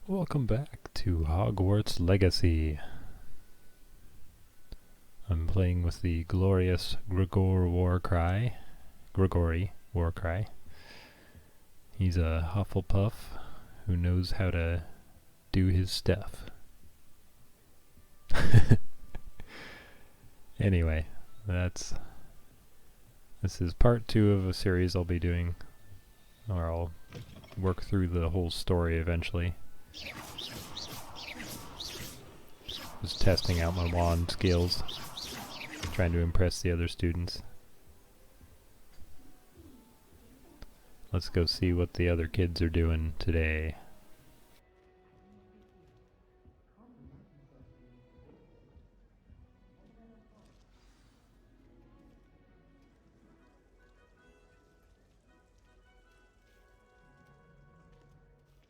Welcome back to Hogwarts Legacy. I'm playing with the glorious Gregory Warcry. He's a Hufflepuff who knows how to do his stuff. Anyway, this is part 2 of a series I'll be doing, or I'll work through the whole story eventually. Just testing out my wand skills, trying to impress the other students. Let's go see what the other kids are doing today.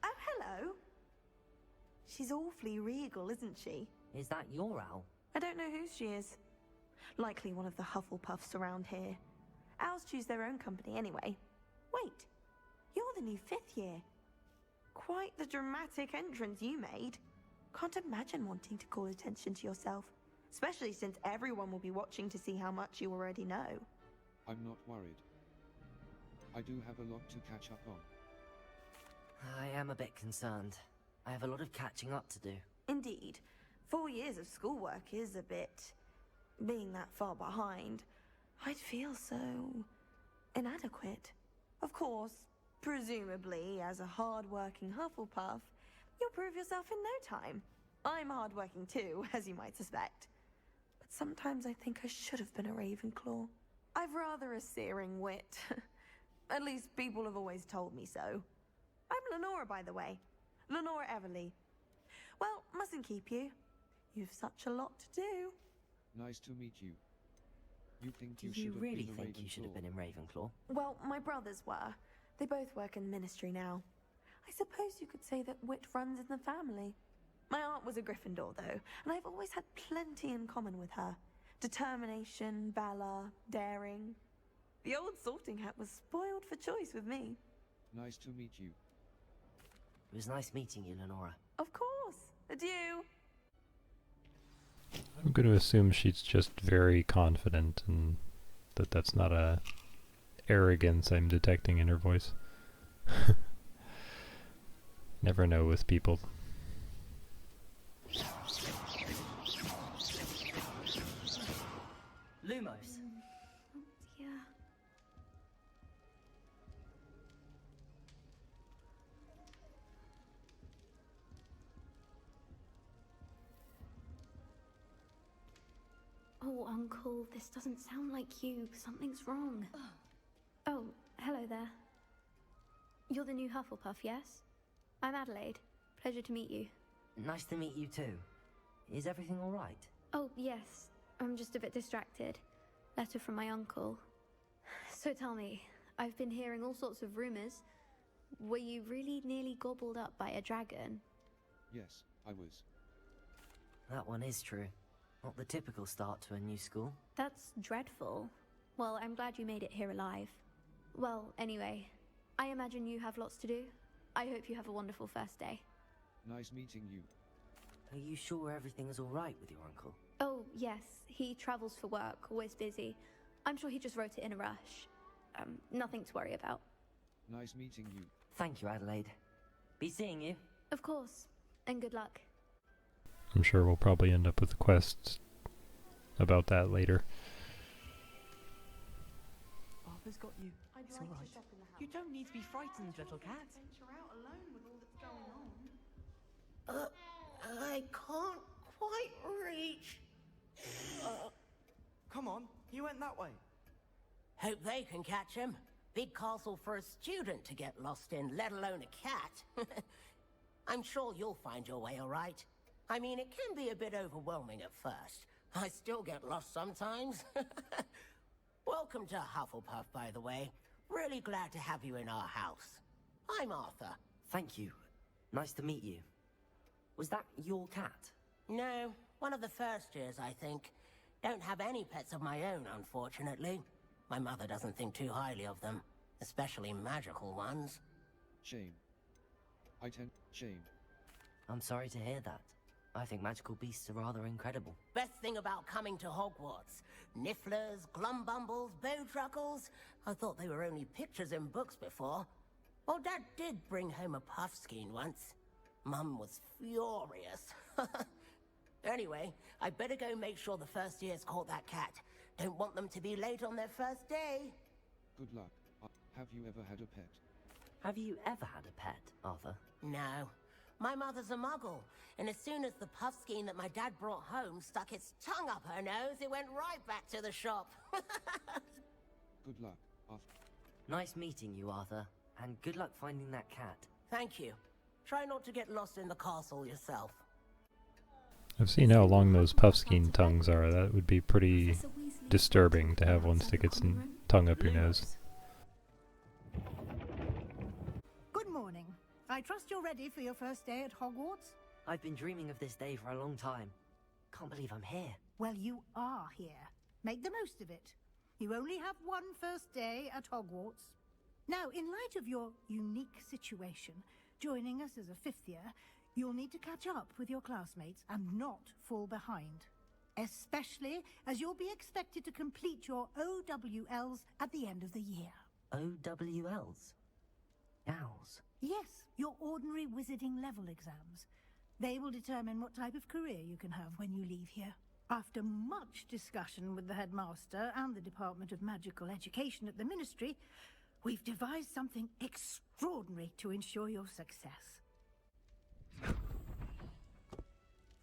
Oh, hello. She's awfully regal, isn't she? Is that your owl? I don't know whose she is. Likely one of the Hufflepuffs around here. Owls choose their own company anyway. Wait, you're the new 5th year. Quite the dramatic entrance you made. Can't imagine wanting to call attention to yourself, especially since everyone will be watching to see how much you already know. I'm not worried. I do have a lot to catch up on. I am a bit concerned. I have a lot of catching up to do. Indeed. 4 years of schoolwork is a bit... being that far behind, I'd feel so... inadequate. Of course, presumably, as a hard-working Hufflepuff, you'll prove yourself in no time. I'm hard-working too, as you might suspect. But sometimes I think I should have been a Ravenclaw. I've rather a searing wit. At least people have always told me so. I'm Lenora, by the way. Lenora Everly. Well, mustn't keep you. You've such a lot to do. Nice to meet you. You think Do you you should have really been a think you should have Ravenclaw? been in Ravenclaw? Well, my brothers were. They both work in the ministry now. I suppose you could say that wit runs in the family. My aunt was a Gryffindor, though, and I've always had plenty in common with her. Determination, valor, daring. The old sorting hat was spoiled for choice with me. Nice to meet you. It was nice meeting you, Lenora. Of course. Adieu. I'm going to assume she's just very confident and that's not a arrogance I'm detecting in her voice. Never know with people. Lumos! Yeah. Oh, Uncle, this doesn't sound like you. Something's wrong. Oh, hello there. You're the new Hufflepuff, yes? I'm Adelaide. Pleasure to meet you. Nice to meet you too. Is everything alright? Oh, yes. I'm just a bit distracted. Letter from my uncle. So tell me, I've been hearing all sorts of rumors. Were you really nearly gobbled up by a dragon? Yes, I was. That one is true. Not the typical start to a new school. That's dreadful. Well, I'm glad you made it here alive. Well, anyway, I imagine you have lots to do. I hope you have a wonderful first day. Nice meeting you. Are you sure everything's alright with your uncle? Oh, yes. He travels for work, always busy. I'm sure he just wrote it in a rush. Nothing to worry about. Nice meeting you. Thank you, Adelaide. Be seeing you. Of course. And good luck. I'm sure we'll probably end up with a quest about that later. Arthur's got you. I'd It's like all right. to shop in the house. You don't need to be frightened, little cat. Venture out alone with all that's going on. I can't quite reach. Come on, you went that way. Hope they can catch him. Big castle for a student to get lost in, let alone a cat. I'm sure you'll find your way all right. I mean, it can be a bit overwhelming at first. I still get lost sometimes. Welcome to Hufflepuff, by the way. Really glad to have you in our house. I'm Arthur. Thank you. Nice to meet you. Was that your cat? No, one of the first years, I think. Don't have any pets of my own, unfortunately. My mother doesn't think too highly of them, especially magical ones. Shame. Shame. I'm sorry to hear that. I think magical beasts are rather incredible. Best thing about coming to Hogwarts. Nifflers, glumbumbles, bowtruckles. I thought they were only pictures in books before. Well, Dad did bring home a puffskein once. Mum was furious. Anyway, I better go make sure the first year's caught that cat. Don't want them to be late on their first day. Good luck. Have you ever had a pet? Have you ever had a pet, Arthur? No. My mother's a muggle, and as soon as the puffskein that my dad brought home stuck its tongue up her nose, it went right back to the shop. Good luck, Arthur. Nice meeting you, Arthur. And good luck finding that cat. Thank you. Try not to get lost in the castle yourself. I've seen how long those puffskein tongues are. That would be pretty disturbing to have one stick its tongue up your nose. Good morning. I trust you're ready for your first day at Hogwarts? I've been dreaming of this day for a long time. Can't believe I'm here. Well, you are here. Make the most of it. You only have one first day at Hogwarts. Now, in light of your unique situation, joining us as a fifth year, you'll need to catch up with your classmates and not fall behind. Especially as you'll be expected to complete your OWLs at the end of the year. OWLs? Owls? Yes, your ordinary wizarding level exams. They will determine what type of career you can have when you leave here. After much discussion with the headmaster and the Department of Magical Education at the Ministry, we've devised something extraordinary to ensure your success.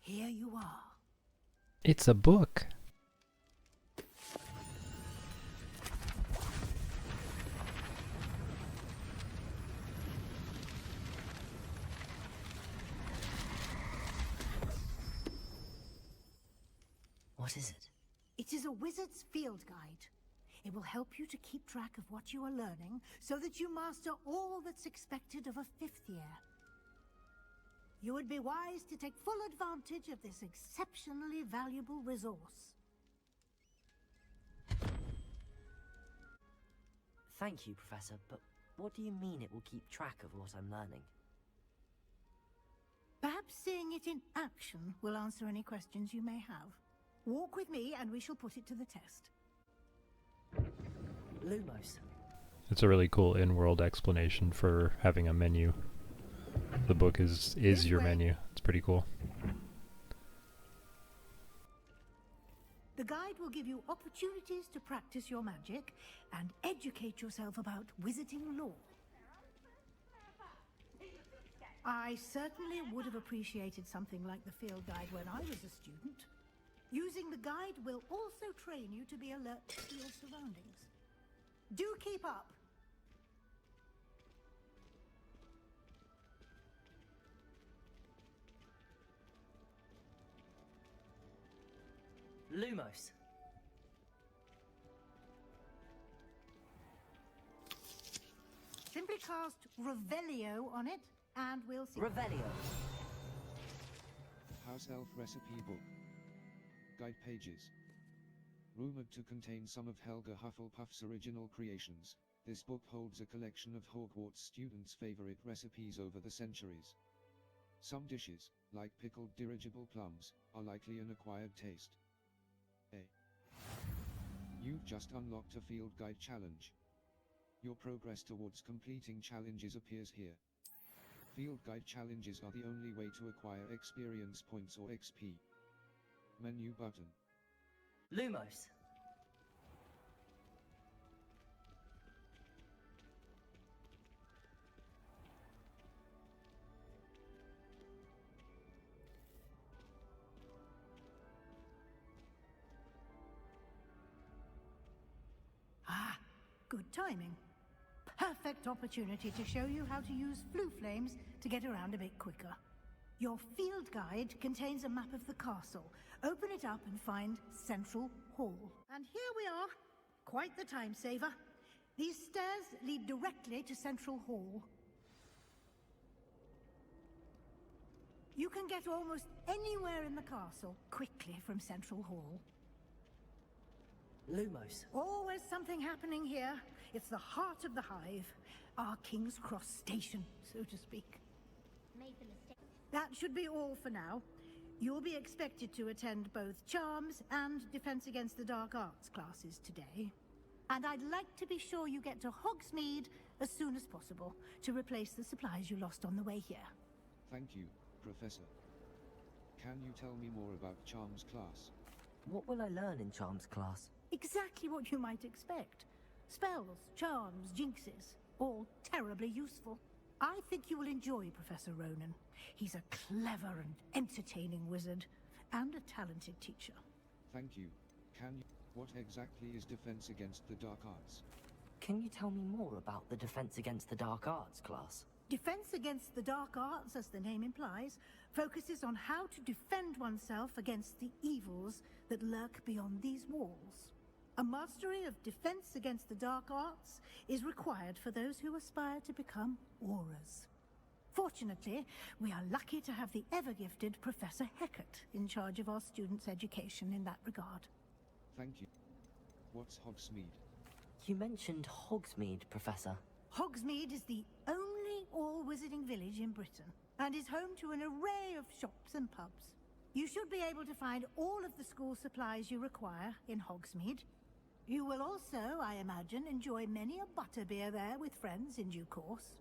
Here you are. It's a book. What is it? It is a wizard's field guide. It will help you to keep track of what you are learning so that you master all that's expected of a fifth year. You would be wise to take full advantage of this exceptionally valuable resource. Thank you, Professor, but what do you mean it will keep track of what I'm learning? Perhaps seeing it in action will answer any questions you may have. Walk with me and we shall put it to the test. Lumos. It's a really cool in-world explanation for having a menu. The book is your menu. It's pretty cool. The guide will give you opportunities to practice your magic and educate yourself about wizarding lore. I certainly would have appreciated something like the field guide when I was a student. Using the guide will also train you to be alert to your surroundings. Do keep up! Lumos. Simply cast Revelio on it, and we'll see. Revelio. House Elf Recipe Book. Guide pages. Rumored to contain some of Helga Hufflepuff's original creations, this book holds a collection of Hogwarts students' favorite recipes over the centuries. Some dishes, like pickled dirigible plums, are likely an acquired taste. You've just unlocked a field guide challenge. Your progress towards completing challenges appears here. Field guide challenges are the only way to acquire experience points or XP. Menu button. Lumos. Ah, good timing. Perfect opportunity to show you how to use flue flames to get around a bit quicker. Your field guide contains a map of the castle. Open it up and find Central Hall. And here we are. Quite the time saver. These stairs lead directly to Central Hall. You can get almost anywhere in the castle quickly from Central Hall. Lumos. Always something happening here. It's the heart of the hive. Our King's Cross station, so to speak. That should be all for now. You'll be expected to attend both Charms and Defense Against the Dark Arts classes today. And I'd like to be sure you get to Hogsmeade as soon as possible to replace the supplies you lost on the way here. Thank you, Professor. Can you tell me more about Charms class? What will I learn in Charms class? Exactly what you might expect. Spells, charms, jinxes, all terribly useful. I think you will enjoy Professor Ronan. He's a clever and entertaining wizard, and a talented teacher. Thank you. What exactly is Defense Against the Dark Arts? Can you tell me more about the Defense Against the Dark Arts class? Defense Against the Dark Arts, as the name implies, focuses on how to defend oneself against the evils that lurk beyond these walls. A mastery of Defense Against the Dark Arts is required for those who aspire to become Aurors. Fortunately, we are lucky to have the ever-gifted Professor Hecat in charge of our students' education in that regard. Thank you. What's Hogsmeade? You mentioned Hogsmeade, Professor. Hogsmeade is the only all-wizarding village in Britain, and is home to an array of shops and pubs. You should be able to find all of the school supplies you require in Hogsmeade. You will also, I imagine, enjoy many a butterbeer there with friends in due course.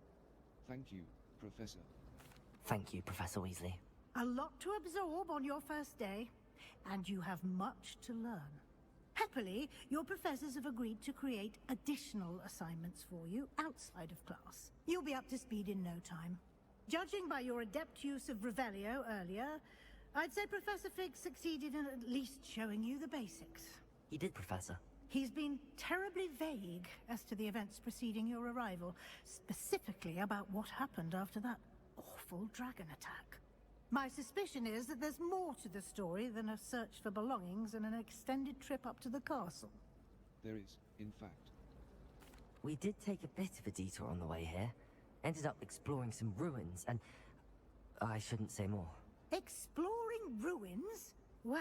Thank you, Professor. Thank you, Professor Weasley. A lot to absorb on your first day, and you have much to learn. Happily, your professors have agreed to create additional assignments for you outside of class. You'll be up to speed in no time. Judging by your adept use of Revelio earlier, I'd say Professor Fig succeeded in at least showing you the basics. He did, Professor. He's been terribly vague as to the events preceding your arrival, specifically about what happened after that awful dragon attack. My suspicion is that there's more to the story than a search for belongings and an extended trip up to the castle. There is, in fact. We did take a bit of a detour on the way here. Ended up exploring some ruins and... I shouldn't say more. Exploring ruins? Well,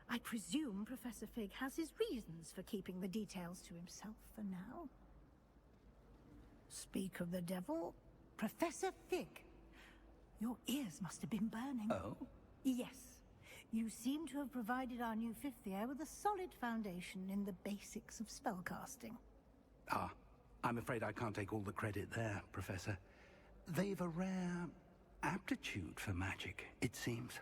I presume Professor Fig has his reasons for keeping the details to himself for now. Speak of the devil, Professor Fig. Your ears must have been burning. Oh? Yes. You seem to have provided our new fifth year with a solid foundation in the basics of spellcasting. Ah, I'm afraid I can't take all the credit there, Professor. They've a rare aptitude for magic, it seems.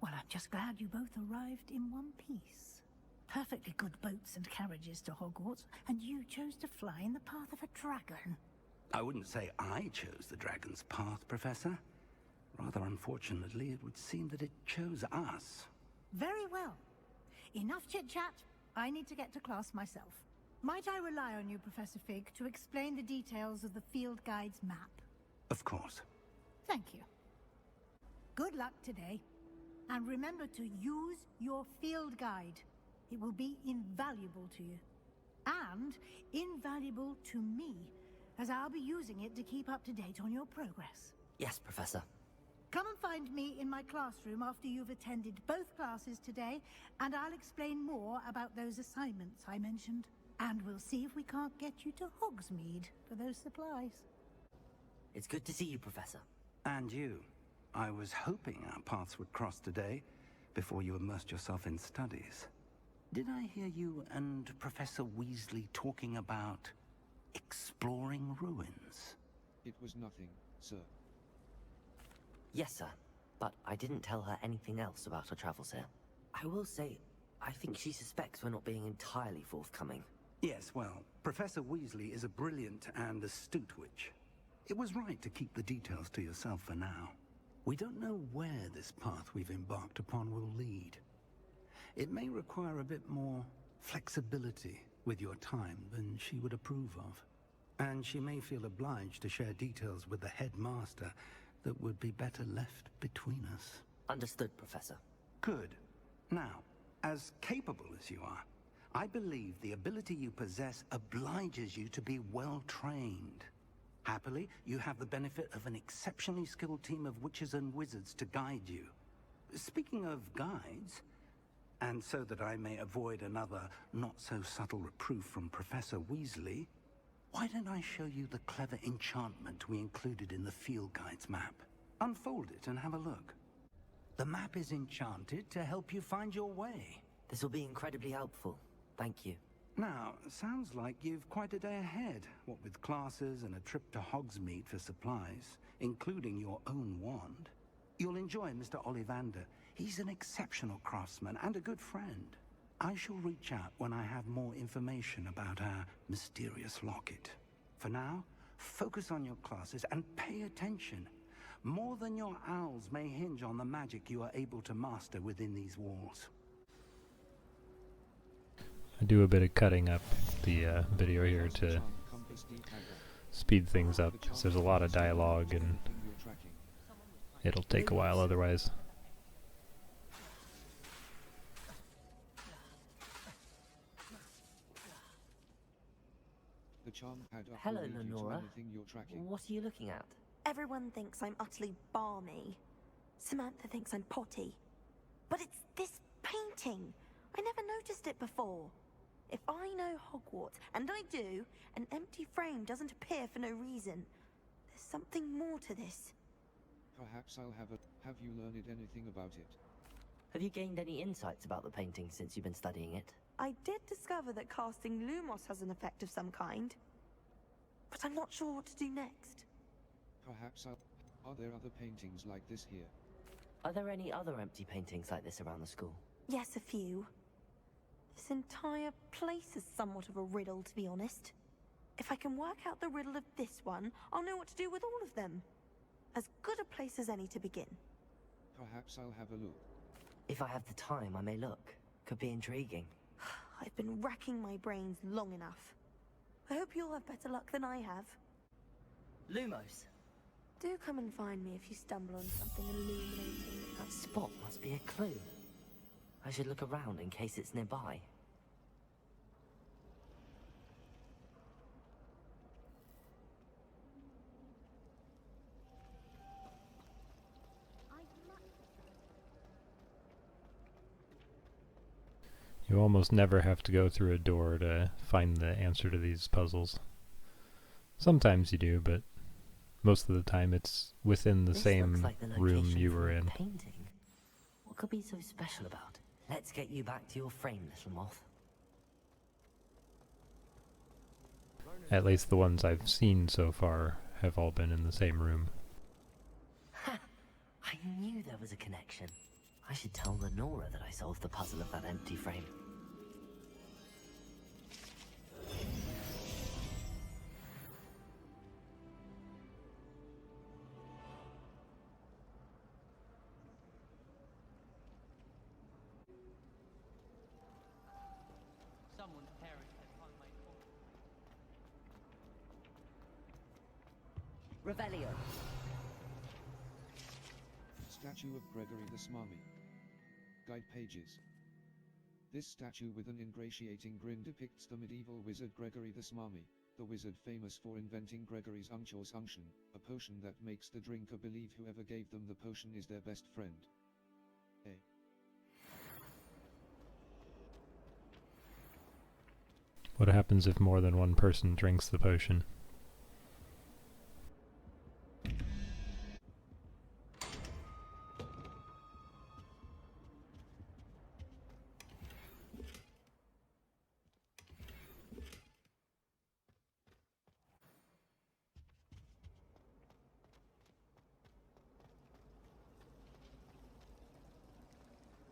Well, I'm just glad you both arrived in one piece. Perfectly good boats and carriages to Hogwarts, and you chose to fly in the path of a dragon. I wouldn't say I chose the dragon's path, Professor. Rather unfortunately, it would seem that it chose us. Very well. Enough chit-chat. I need to get to class myself. Might I rely on you, Professor Fig, to explain the details of the field guide's map? Of course. Thank you. Good luck today. And remember to use your field guide. It will be invaluable to you. And invaluable to me, as I'll be using it to keep up to date on your progress. Yes, Professor. Come and find me in my classroom after you've attended both classes today, and I'll explain more about those assignments I mentioned. And we'll see if we can't get you to Hogsmeade for those supplies. It's good to see you, Professor. And you. I was hoping our paths would cross today, before you immersed yourself in studies. Did I hear you and Professor Weasley talking about exploring ruins? It was nothing, sir. Yes, sir. But I didn't tell her anything else about her travels here. I will say, I think she suspects we're not being entirely forthcoming. Yes, well, Professor Weasley is a brilliant and astute witch. It was right to keep the details to yourself for now. We don't know where this path we've embarked upon will lead. It may require a bit more flexibility with your time than she would approve of. And she may feel obliged to share details with the headmaster that would be better left between us. Understood, Professor. Good. Now, as capable as you are, I believe the ability you possess obliges you to be well trained. Happily, you have the benefit of an exceptionally skilled team of witches and wizards to guide you. Speaking of guides, and so that I may avoid another not-so-subtle reproof from Professor Weasley, Why don't I show you the clever enchantment we included in the field guide's map? Unfold it and have a look. The map is enchanted to help you find your way. This will be incredibly helpful. Thank you. Now, sounds like you've quite a day ahead, what with classes and a trip to Hogsmeade for supplies, including your own wand. You'll enjoy Mr. Ollivander. He's an exceptional craftsman and a good friend. I shall reach out when I have more information about our mysterious locket. For now, focus on your classes and pay attention. More than your owls may hinge on the magic you are able to master within these walls. I do a bit of cutting up the video here to speed things up, because there's a lot of dialogue and it'll take a while otherwise. The charm pad up Hello, will lead you to Lenora. anything you're tracking. What are you looking at? Everyone thinks I'm utterly balmy. Samantha thinks I'm potty. But it's this painting. I never noticed it before. If I know Hogwarts, and I do, an empty frame doesn't appear for no reason. There's something more to this. Perhaps I'll have you learned anything about it? Have you gained any insights about the painting since you've been studying it? I did discover that casting Lumos has an effect of some kind. But I'm not sure what to do next. Perhaps are there other paintings like this here? Are there any other empty paintings like this around the school? Yes, a few. This entire place is somewhat of a riddle, to be honest. If I can work out the riddle of this one, I'll know what to do with all of them. As good a place as any to begin. Perhaps I'll have a look. If I have the time, I may look. Could be intriguing. I've been racking my brains long enough. I hope you'll have better luck than I have. Lumos! Do come and find me if you stumble on something illuminating. That spot must be a clue. I should look around in case it's nearby. You almost never have to go through a door to find the answer to these puzzles. Sometimes you do, but most of the time it's within the This same looks like the room location you for were a in. painting. What could be so special about it? Let's get you back to your frame, little moth. At least the ones I've seen so far have all been in the same room. Ha! I knew there was a connection. I should tell Lenora that I solved the puzzle of that empty frame. Someone's parents had hung my Revelio. Statue of Gregory the Smarmy. Guide pages. This statue with an ingratiating grin depicts the medieval wizard Gregory the Smarmy, the wizard famous for inventing Gregory's Unctuous Unction, a potion that makes the drinker believe whoever gave them the potion is their best friend. What happens if more than one person drinks the potion?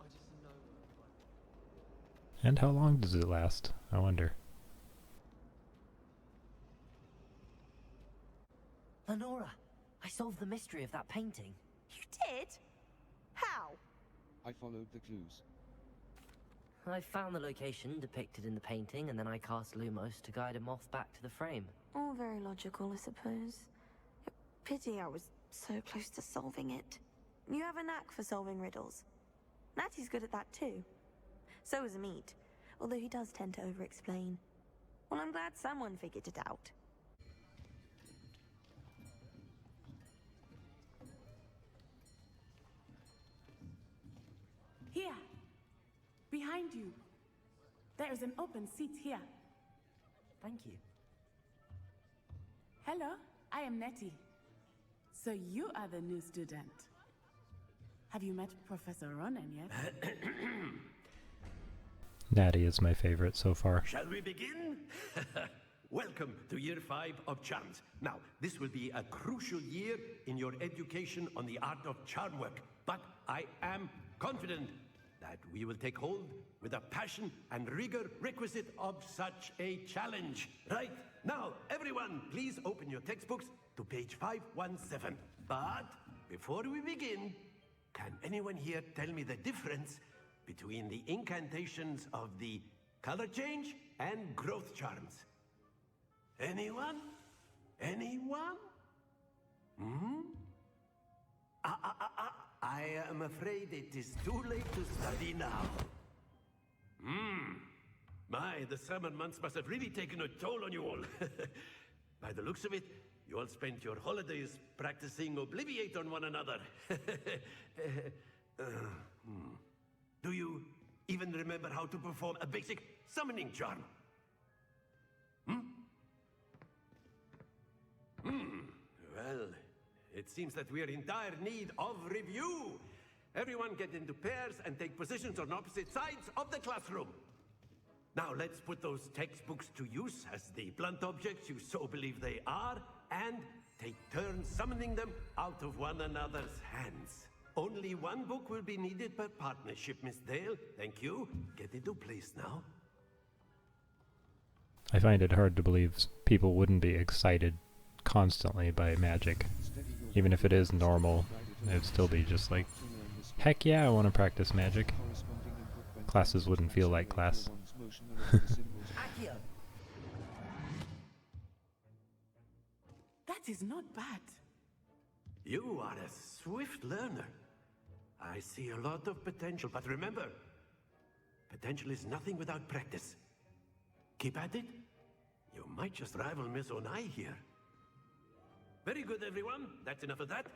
I just know. And how long does it last? I wonder. Lenora, I solved the mystery of that painting. You did? How? I followed the clues. I found the location depicted in the painting, and then I cast Lumos to guide a moth back to the frame. All very logical, I suppose. Pity I was so close to solving it. You have a knack for solving riddles. Natty's good at that too. So is Amit, although he does tend to over-explain. Well, I'm glad someone figured it out. Here! Behind you! There is an open seat here. Thank you. Hello, I am Nettie. So you are the new student. Have you met Professor Ronan yet? Natty is my favorite so far. Shall we begin? Welcome to Year 5 of Charms. Now, this will be a crucial year in your education on the art of charm work, but I am confident that we will take hold with the passion and rigor requisite of such a challenge. Right, now, everyone, please open your textbooks to page 517. But before we begin, can anyone here tell me the difference between the incantations of the color change and growth charms? Anyone? Anyone? I am afraid it is too late to study now. My, the summer months must have really taken a toll on you all. By the looks of it, you all spent your holidays practicing Obliviate on one another. Do you even remember how to perform a basic summoning charm? Well, it seems that we are in dire need of review. Everyone get into pairs and take positions on opposite sides of the classroom. Now let's put those textbooks to use as the blunt objects you so believe they are, and take turns summoning them out of one another's hands. Only one book will be needed per partnership, Miss Dale. Thank you. Get into place now. I find it hard to believe people wouldn't be excited constantly by magic. Even if it is normal, it'd still be just like, heck yeah, I want to practice magic. Classes wouldn't feel like class. That is not bad. You are a swift learner. I see a lot of potential, but remember, potential is nothing without practice. Keep at it. You might just rival Miss Onai here. Very good, everyone. That's enough of that.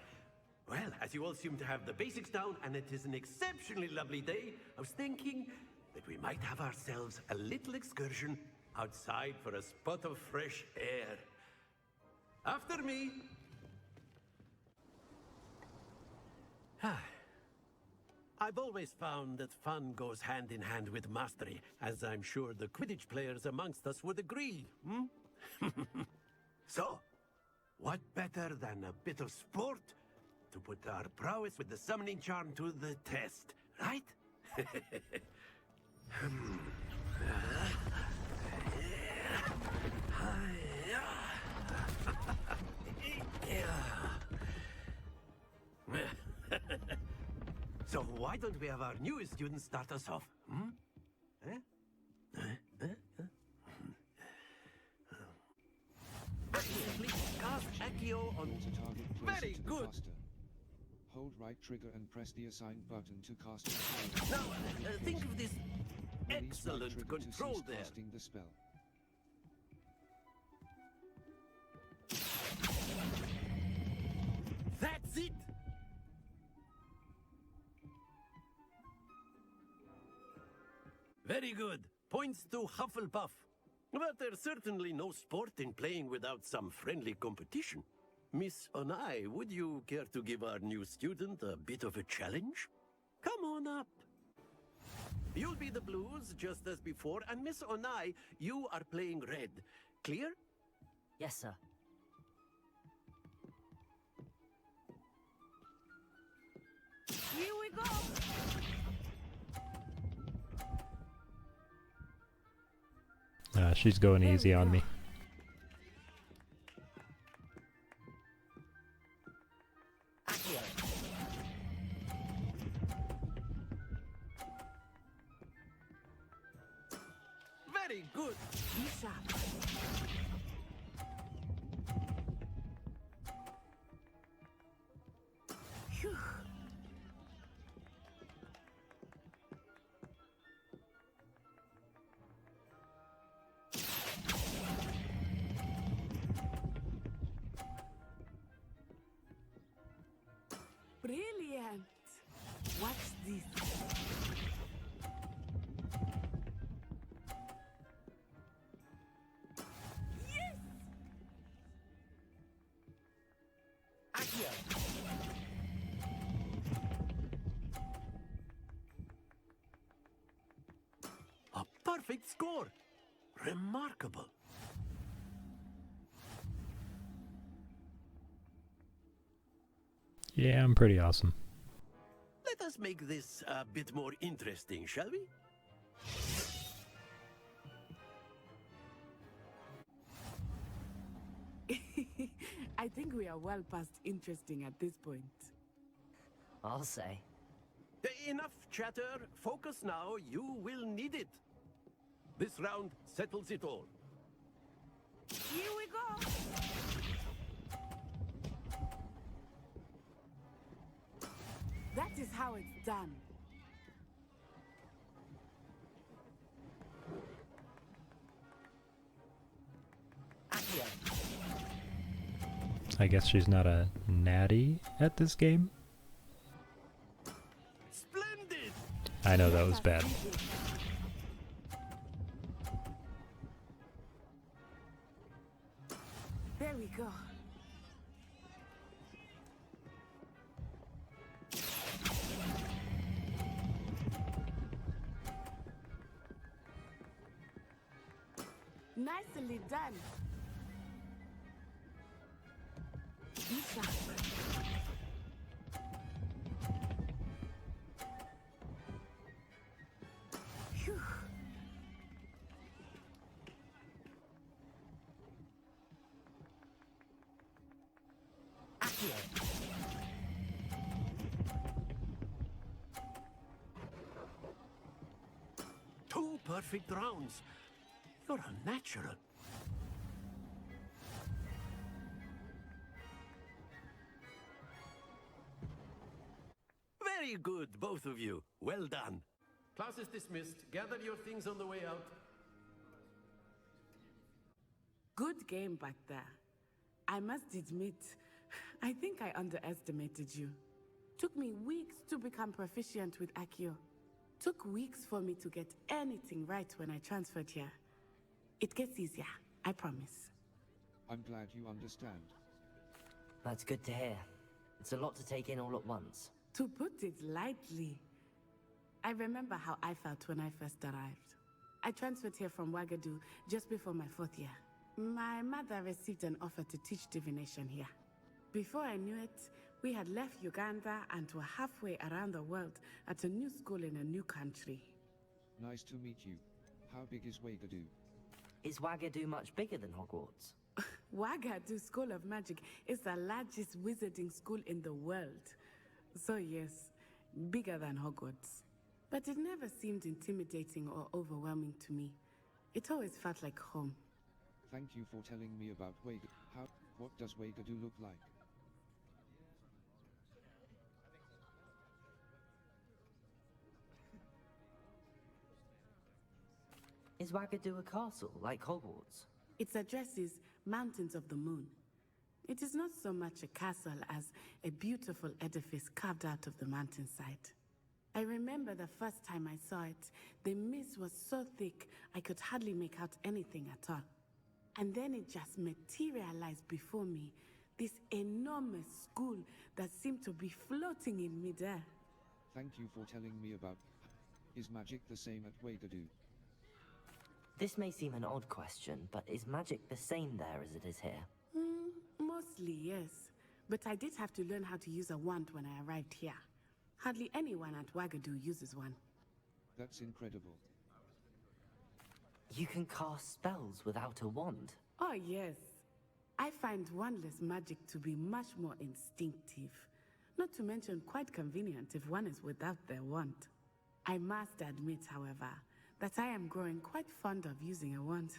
Well, as you all seem to have the basics down, and it is an exceptionally lovely day, I was thinking that we might have ourselves a little excursion outside for a spot of fresh air. After me. I've always found that fun goes hand in hand with mastery, as I'm sure the Quidditch players amongst us would agree. So, what better than a bit of sport to put our prowess with the summoning charm to the test, right? So why don't we have our newest student start us off? Please cast Accio on... Very good! Hold right trigger and press the assigned button to cast. Now, think of this Release right excellent trigger to control cease there. casting the spell. That's it! Very good. Points to Hufflepuff. But there's certainly no sport in playing without some friendly competition. Miss Onai, would you care to give our new student a bit of a challenge? Come on up. You'll be the blues, just as before, and Miss Onai, you are playing red. Clear? Yes, sir. Here we go! She's going easy on me. Very good. Isha. Phew. Brilliant! Watch this. Yes! A perfect score! Remarkable. Yeah, I'm pretty awesome. Let us make this a bit more interesting, shall we? I think we are well past interesting at this point. I'll say. Enough chatter. Focus now. You will need it. This round settles it all. Here we go! That is how it's done. I guess she's not a natty at this game. Splendid! I know that was bad. There we go. Nicely done. Lisa. Phew. Two perfect rounds. You're a natural. Very good, both of you. Well done. Class is dismissed. Gather your things on the way out. Good game back there. I must admit, I think I underestimated you. Took me weeks to become proficient with Accio. Took weeks for me to get anything right when I transferred here. It gets easier, I promise. I'm glad you understand. That's good to hear. It's a lot to take in all at once. To put it lightly, I remember how I felt when I first arrived. I transferred here from Wagadu just before my 4th year. My mother received an offer to teach divination here. Before I knew it, we had left Uganda and were halfway around the world at a new school in a new country. Nice to meet you. How big is Wagadu? Is Wagadu much bigger than Hogwarts? Wagadu School of Magic is the largest wizarding school in the world. So yes, bigger than Hogwarts. But it never seemed intimidating or overwhelming to me. It always felt like home. Thank you for telling me about Wagadu. What does Wagadu look like? Is Wagadu a castle, like Hogwarts? Its address is Mountains of the Moon. It is not so much a castle as a beautiful edifice carved out of the mountainside. I remember the first time I saw it, the mist was so thick I could hardly make out anything at all. And then it just materialized before me, this enormous school that seemed to be floating in midair. Thank you for telling me about. Is magic the same at Wagadu? This may seem an odd question, but is magic the same there as it is here? Mostly, yes. But I did have to learn how to use a wand when I arrived here. Hardly anyone at Wagadu uses one. That's incredible. You can cast spells without a wand? Oh, yes. I find wandless magic to be much more instinctive. Not to mention quite convenient if one is without their wand. I must admit, however, that I am growing quite fond of using a wand.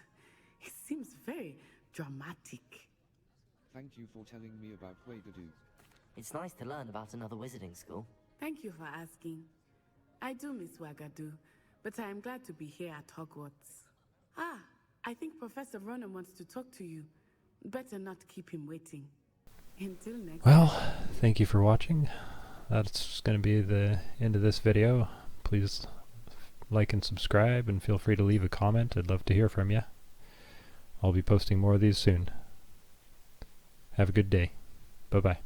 It seems very dramatic. Thank you for telling me about Wagadu. It's nice to learn about another wizarding school. Thank you for asking. I do miss Wagadu, but I am glad to be here at Hogwarts. Ah, I think Professor Ronan wants to talk to you. Better not keep him waiting. Until next Well, thank you for watching. That's going to be the end of this video. Please like and subscribe, and feel free to leave a comment. I'd love to hear from you. I'll be posting more of these soon. Have a good day. Bye-bye.